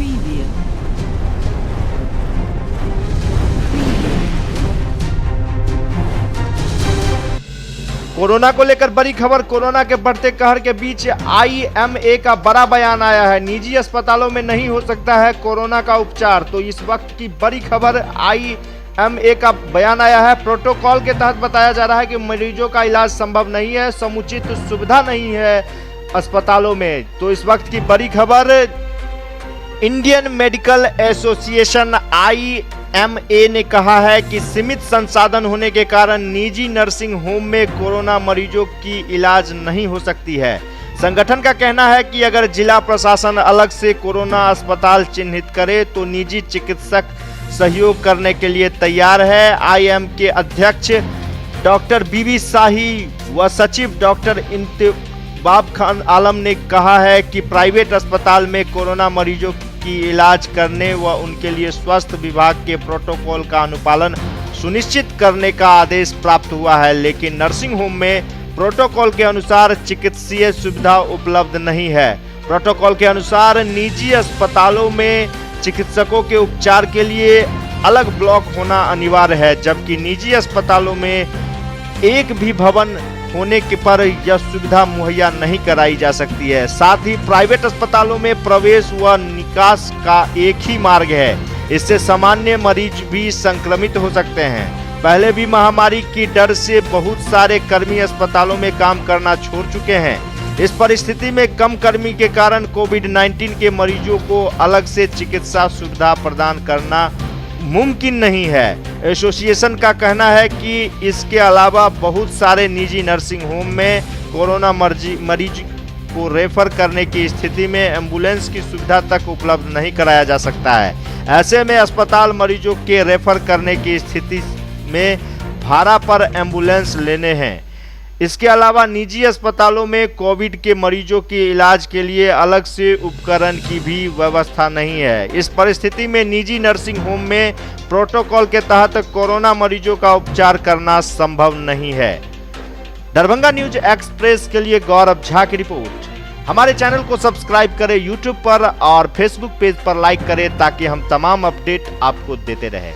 Preview. Corona को लेकर बड़ी खबर। कोरोना के बढ़ते कहर के बीच आईएमए का बड़ा बयान आया है। निजी अस्पतालों में नहीं हो सकता है कोरोना का उपचार। तो इस वक्त की बड़ी खबर, आईएमए का बयान आया है। प्रोटोकॉल के तहत बताया जा रहा है कि मरीजों का इलाज संभव नहीं है, समुचित सुविधा नहीं है अस्पतालों में। तो इस वक्त की बड़ी खबर, इंडियन मेडिकल एसोसिएशन आईएमए ने कहा है कि सीमित संसाधन होने के कारण निजी नर्सिंग होम में कोरोना मरीजों की इलाज नहीं हो सकती है। संगठन का कहना है कि अगर जिला प्रशासन अलग से कोरोना अस्पताल चिन्हित करे तो निजी चिकित्सक सहयोग करने के लिए तैयार है। आईएमए के अध्यक्ष डॉक्टर बीबी शाही व सचिव डॉक्टर इंतबाब खान आलम ने कहा है कि प्राइवेट अस्पताल में कोरोना मरीजों की इलाज करने व उनके लिए स्वास्थ्य विभाग के प्रोटोकॉल का अनुपालन सुनिश्चित करने का आदेश प्राप्त हुआ है, लेकिन नर्सिंग होम में प्रोटोकॉल के अनुसार चिकित्सीय सुविधा उपलब्ध नहीं है। प्रोटोकॉल के अनुसार निजी अस्पतालों में चिकित्सकों के उपचार के लिए अलग ब्लॉक होना अनिवार्य है, जबकि निजी अस्पतालों में एक भी भवन होने के पर यह सुविधा मुहैया नहीं कराई जा सकती है। साथ ही प्राइवेट अस्पतालों में प्रवेश व निकास का एक ही मार्ग है। इससे सामान्य मरीज भी संक्रमित हो सकते हैं। पहले भी महामारी की डर से बहुत सारे कर्मी अस्पतालों में काम करना छोड़ चुके हैं। इस परिस्थिति में कम कर्मी के कारण कोविड-19 के मरीजों को अलग से चिकित्सा सुविधा प्रदान करना मुमकिन नहीं है। एसोसिएशन का कहना है कि इसके अलावा बहुत सारे निजी नर्सिंग होम में कोरोना मरीज को रेफर करने की स्थिति में एम्बुलेंस की सुविधा तक उपलब्ध नहीं कराया जा सकता है। ऐसे में अस्पताल मरीजों के रेफर करने की स्थिति में भाड़ा पर एम्बुलेंस लेने हैं। इसके अलावा निजी अस्पतालों में कोविड के मरीजों के इलाज के लिए अलग से उपकरण की भी व्यवस्था नहीं है। इस परिस्थिति में निजी नर्सिंग होम में प्रोटोकॉल के तहत कोरोना मरीजों का उपचार करना संभव नहीं है। दरभंगा न्यूज एक्सप्रेस के लिए गौरव झा की रिपोर्ट। हमारे चैनल को सब्सक्राइब करें यूट्यूब पर और फेसबुक पेज पर लाइक करें ताकि हम तमाम अपडेट आपको देते रहें।